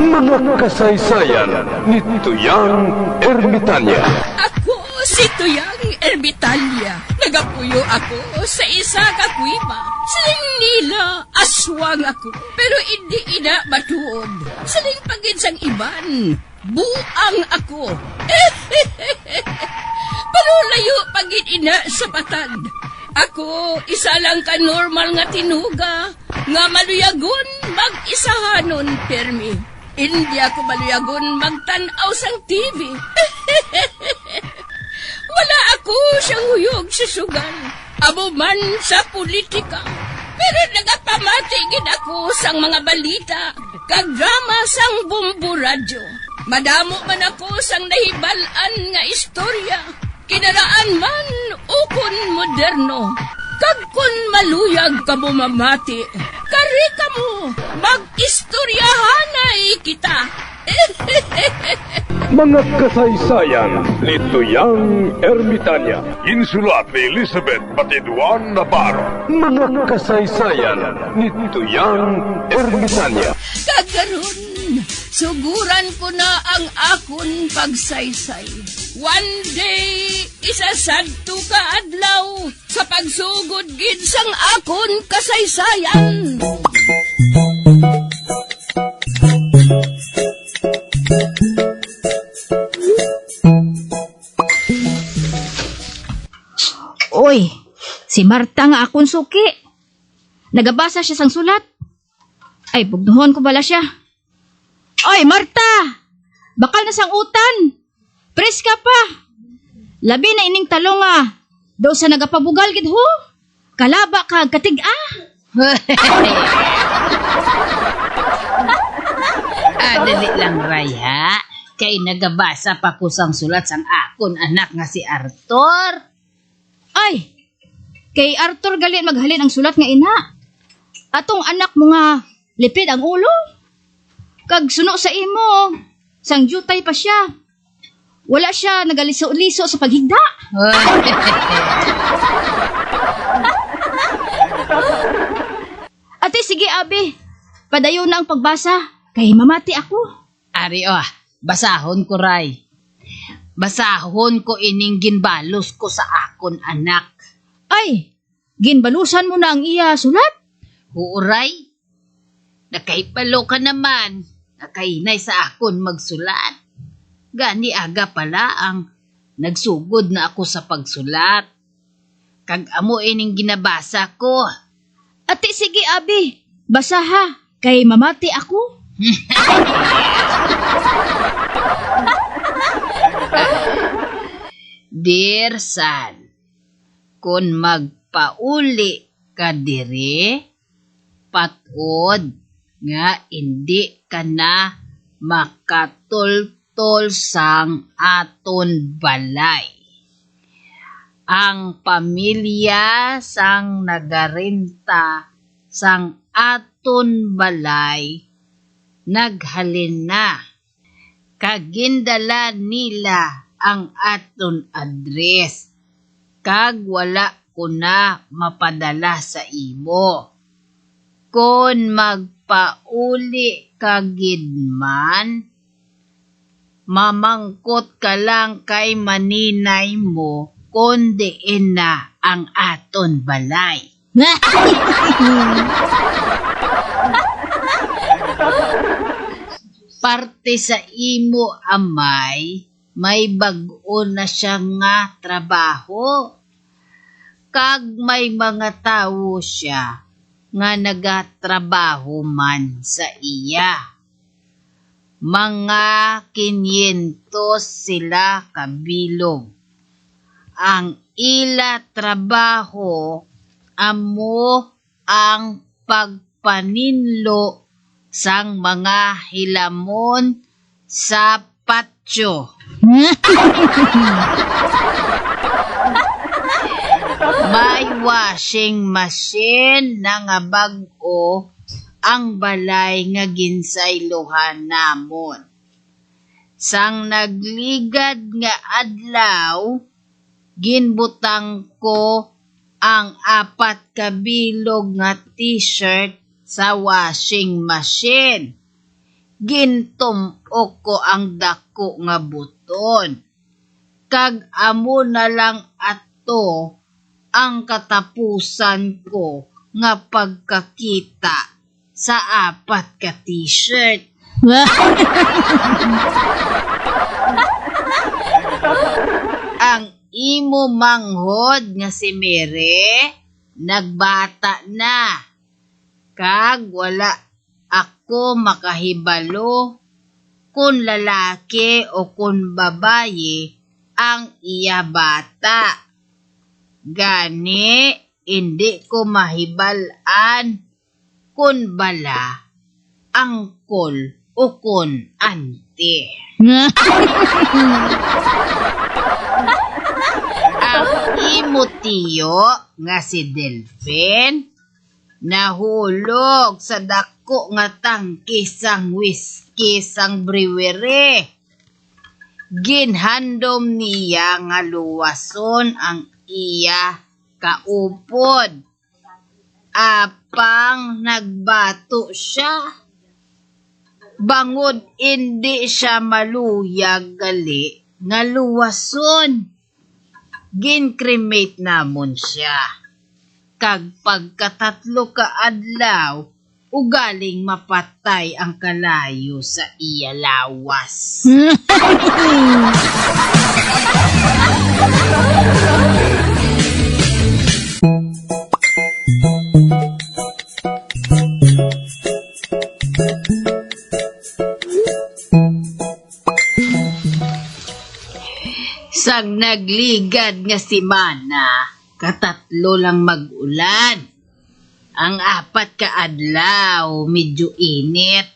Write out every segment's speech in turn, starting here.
Mga kasaysayan ni Tuyang Ermitanya. Ako si Tuyang Ermitanya. Nagapuyo ako sa isa ka kuiba. Siling nila, aswang ako. Pero hindi ina matuod. Siling paginsang iban, buang ako. Pero layo pagin ina sa patad. Ako, isa lang ka normal nga tinuga, nga maluyagon mag-isahanon, permi. Hindi ako maluyagon magtanaw sang TV. Wala ako siyang huyog sa sugal, abo man sa politika. Pero nagapamati gid ako sang mga balita, kag drama sang bumbu radyo. Madamo man ako sang nahibalan nga istorya, kinaraan man ukon moderno. Kag kun maluyag ka mo mamati, kari ka mo, mag-istoryahanay kita. Mga kasaysayan ni Tuyang Ermitanya. Insulat ni Elizabeth Batiduan Navarro. Mga kasaysayan ni Tuyang Ermitanya. Kagaron, suguran ko na ang akon pagsaysay. One day, isasadto ka adlaw sa pagsugod gid sang akon kasaysayan. Oy, si Marta nga akong suki. Nagabasa siya sang sulat. Ay, bugnuhon ko bala siya. Oy, Marta! Bakal na sang utan. Pres ka pa. Labi na ining talong nga. Daw sa nagapabugal gid ho. Kalaba ka, katig-ah. Dali lang, Raya. Kay nagabasa pa ko sang sulat sang akon anak nga si Arthur. Ay, kay Arthur gali maghalin ang sulat nga ina. Atong anak mo nga lipid ang ulo. Kag suno sa imo, sang jutay pa siya. Wala siya nagaliso-liso sa paghigda. Ate, sige abi. Padayon na ang pagbasa. Kay mamati ako. Ari, basahon ko, Ray. Basahon ko ining ginbalos ko sa akon anak. Ay, ginbalusan mo na ang iya sulat? Huuray, nakaipalo ka naman. Nakainay sa akon magsulat. Gani aga pala ang nagsugod na ako sa pagsulat. Kag amo ining ginabasa ko. Ate, sige abi. Basa ha. Kay mamati ako. Dear son, kung magpauli ka dire, patod nga hindi ka na makatultol sang aton balay. Ang pamilya sang nagarenta sang aton balay naghalin na. Kagindala nila ang aton address. Kag wala ko na mapadala sa imo. Kon magpauli kagidman, mamangkot ka lang kay maninay mo kon diin na ang aton balay. Parte sa imo amay, may bag-o na siya nga trabaho. Kag may mga tao siya nga nagatrabaho man sa iya. Mga 500 sila kabilog. Ang ila trabaho amo ang pagpaninlo sang mga hilamon sa patio. May washing machine na nga bag-o ang balay nga ginsaylohan namon. Sang nagligad nga adlaw, ginbutang ko ang 4 kabilog nga t-shirt sa washing machine. gintumok ko ang dako nga buton. Kag amo na lang ato ang katapusan ko nga pagkakita sa 4 ka t-shirt. Ang imo manghod nga si Mere, nagbata na. Kag wala ako makahibalo kung lalaki o kung babaye ang iya bata. Gani, hindi ko mahibalan kung bala, angkol o kung ante. Ang imo tiyo nga si Delphin, nahulog sa dako nga tangke sang whiskey sang brewery. Ginhandom niya nga luwason ang iya kaupod. Apang nagbato siya. Bangod hindi siya maluyag gali nga luwason. Ginkremate namon siya. Kag pagkatatlo ka adlaw, ugaling mapatay ang kalayo sa iya lawas. Sang nagligad nga si Mana, katatlo lang mag-ulan. Ang 4 ka adlaw, medyo init.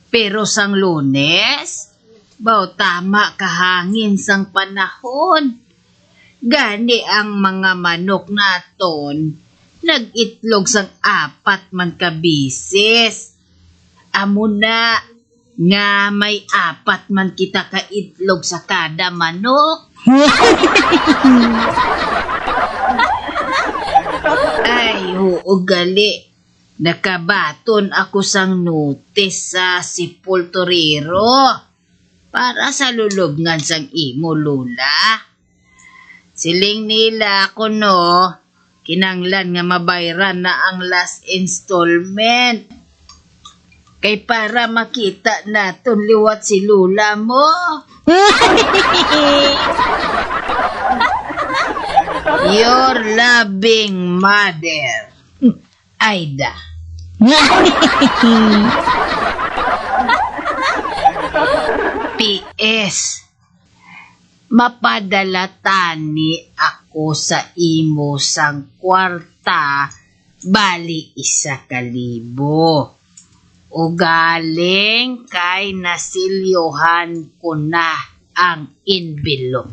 Pero sang Lunes, baw tama kahangin sang panahon. Gani ang mga manok naton, nag-itlog sang 4 man ka bisis. Amo na, nga may 4 man kita ka itlog sa kada manok. Ay, gali. Nakabaton ako sang notis sa Sepulturero para sa lulubngan sang imo lula. Siling nila ako no, kinanglan nga mabayran na ang last installment. Kay para makita naton liwat si lula mo. Your loving mother, Aida. P.S. Mapadala tani ako sa imo sang kwarta, bali 1,000. O galing kay nasilyohan ko na ang envelope.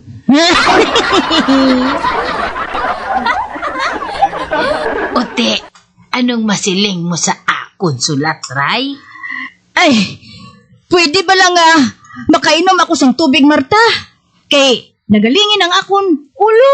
Ote, anong masiling mo sa akon sulat, Ray? Ay, pwede ba lang makainom ako sang tubig, Marta? Kay nagalingin ang akon ulo.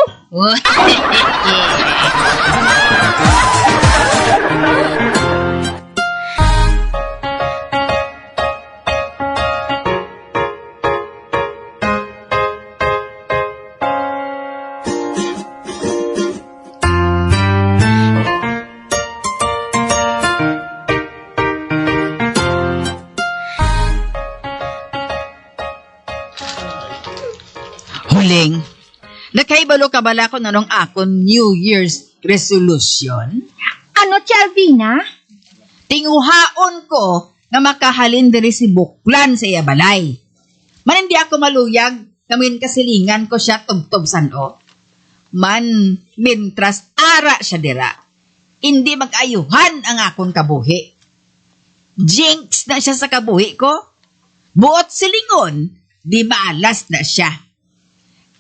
Huling, nakaibalo ka bala ko nanong akon New Year's resolution? Ano, Chalvina? Tinguhaon ko nga makahalin diri si Buklan sa iya balay. Man hindi ako maluyag, kamin kasilingan ko siya tubtob sano. Man, mintras ara siya dira. Hindi mag-ayuhan ang akon kabuhi. Jinx na siya sa kabuhi ko. Buot silingon, di maalas na siya.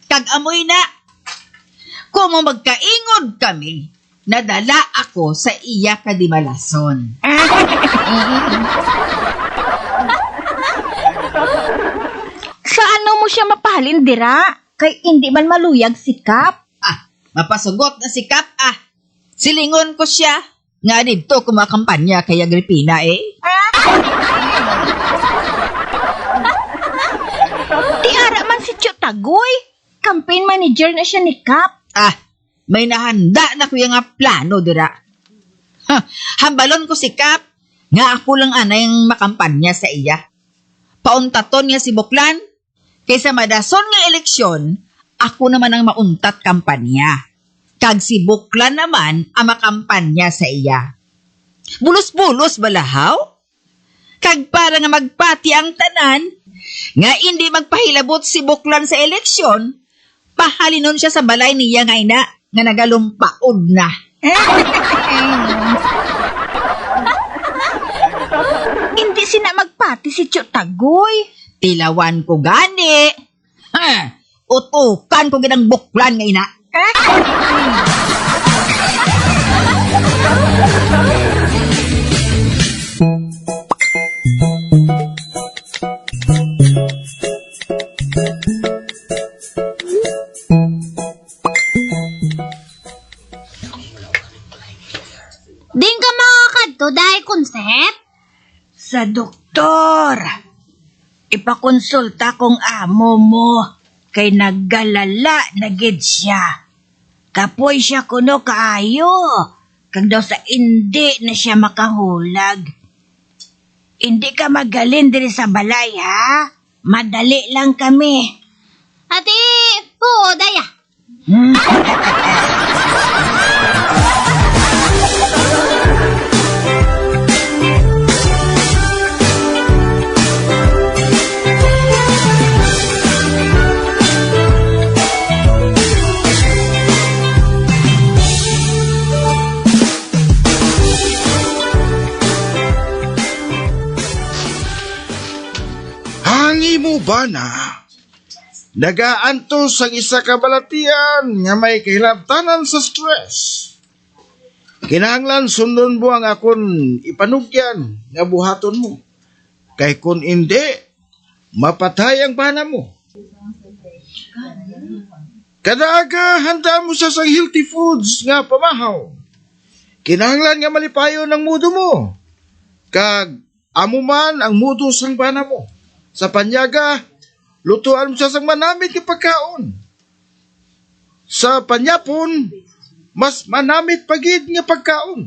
Kag-amoy na. Kung magkaingod kami, nadala ako sa iya kadimalason. Sa ano mo siya mapahalin dira? Kay hindi man maluyag si Kap. Mapasugot na si Kap Silingon ko siya. Nga dito kumakampanya kay Agripina Tagoy. Campaign manager na siya ni Kap. May nahanda na ko yung nga plano dira. Hambalon ko si Kap, nga ako lang anay ang makampanya sa iya. Pauntaton nga si Buklan, kaysa madason nga eleksyon, ako naman ang mauntat kampanya. Kag si Buklan naman ang makampanya sa iya. Bulos-bulos balahaw? Kag para nga magpati ang tanan, nga hindi magpahilabot si Buklan sa eleksyon, pahalinon siya sa balay niya nga ina, nga nagalumpaod na. Hindi sina magpati si Tio Tagoy. Tilawan ko gani. Utukan ko ginang Buklan nga ina. Ding ka makakadto dahil konset? Sa doktor. Ipakonsulta kong amo mo. Kay naggalala na gid siya. Kapoy siya kuno kaayo. Kag daw sa hindi na siya makahulag. Hindi ka magalin diri sa balay, ha? Madali lang kami. Ati, oo, daya. Hangi mo ba na? Nagaantos ang isa ka balatian nga may kahilabtanan sa stress. Kinahanglan sundon mo ang akon ipanugyan nga buhaton mo. Kay kun hindi, mapatay ang bana mo. Kadaaga handa mo siya sa healthy foods nga pamahaw. Kinahanglan nga malipayo ng mudo mo. Kag amuman ang mudo sang bana mo. Sa panyaga, lutuan mo siya sang manamit nga pagkaon. Sa panyapon, mas manamit pagid nga pagkaon.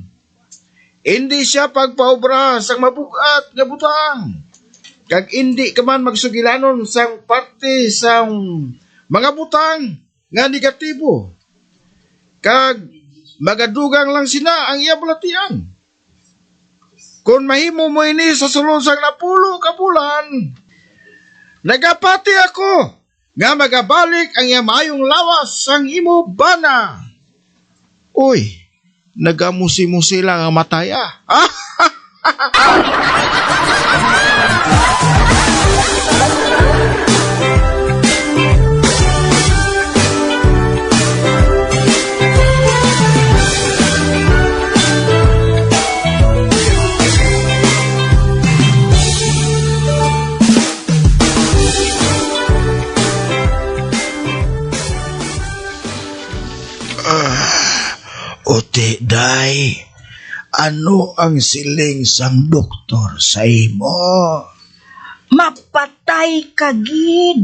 Hindi siya pagpaobra sang mabugat nga butang. Kag hindi ka man magsugilanon sang parte sang mga butang nga negatibo. Kag magadugang lang sina ang iya balatian. Kung mahimo mo ini sa sulod sang 10 ka bulan, nagapati ako nga magabalik ang yamayong lawas sang imo bana. Uy, nagamusi-musi lang ang mataya. Ote, day, ano ang siling sang doktor sa imo? Mapatay ka, gid.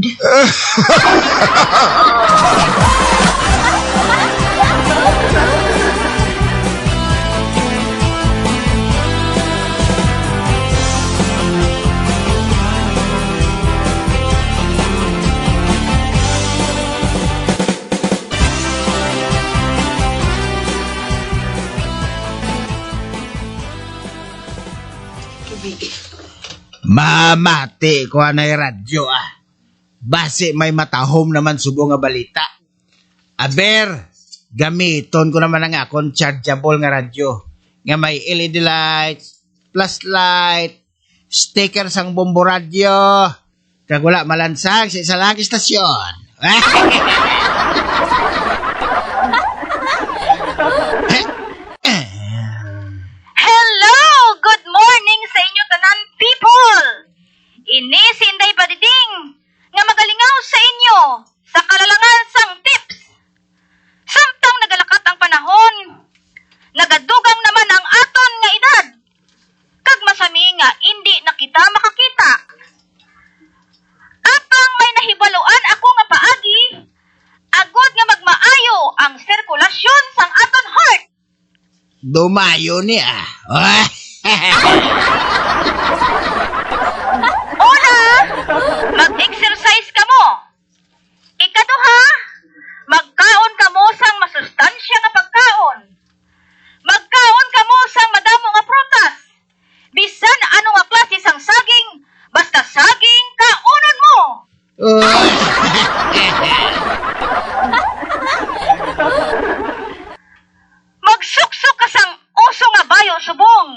Mamati ko anay radyo Base may matahom naman subo nga balita. Aber, gamiton ko naman ang akong chargeable nga radyo. Nga may LED lights, flashlight, sticker sang bombo radyo. Kag wala malansang sa isa lang istasyon. Hello! Good morning sa inyo tanan people! Ini si Inday Badiding nga magalingaw sa inyo sa kalalangan sang tips. Samtang nagalakat ang panahon, nagadugang naman ang aton nga edad. Kag masami nga hindi na kita makakita. Apang may nahibaluan ako nga paa dumayo niya. Una, mag-exercise ka mo. Ikaduha, magkaon ka mo sang masustansya nga pagkaon. Magkaon ka mo sang madamo nga prutas. Bisan ano nga klase sang saging, basta saging kaunon mo. Magsuksok ka sang uso nga bayo subong.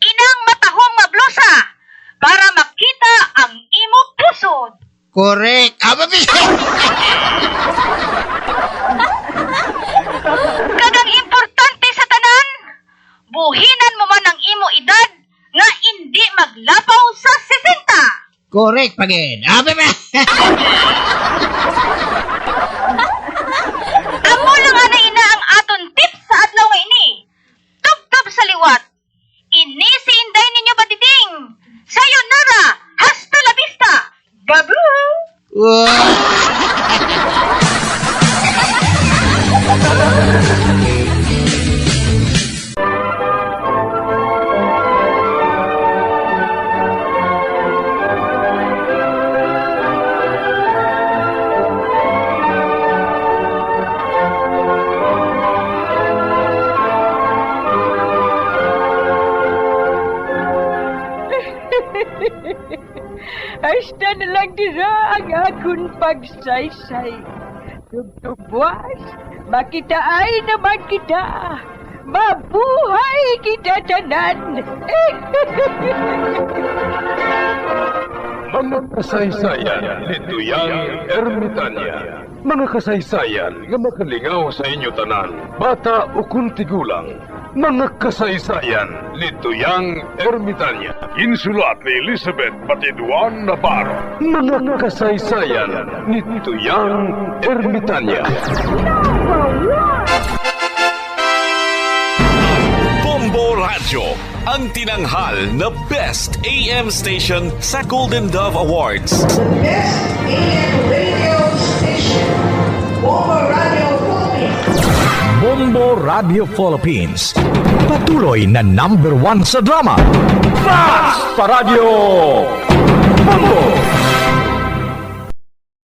Inang matahong nga blusa para makita ang imo pusod. Correct. Kagang importante sa tanan, buhinan mo man ang imo edad nga hindi maglapaw sa 60. Correct, pagin. Amo lang ana ina ang aton tips sa adlaw nga ini. Tubtob sa liwat. Ini si Inday ninyo Badiding. Sayonara, hasta la vista. Babu. Hasta na lang dira ang akong pagsaysay. Tugtugwas, makitaan naman kita. Mabuhay kita tanan. Mga kasaysayan ni Tuyang Ermitanya. Mga kasaysayan nga makalingaw sa inyo tanan, bata o kuntigulang. Mga kasaysayan ni Tuyang Ermitanya. Insulat ni Elizabeth Batiduan Navarro. Mga kasaysayan ni Tuyang Ermitanya. Bombo Radio, ang tinanghal na Best AM Station sa Golden Dove Awards. Best AM radio station, Bombo Radio Philippines. Bombo Radio Philippines. Patuloy na #1 sa drama. Mas Paradyo! Bombo!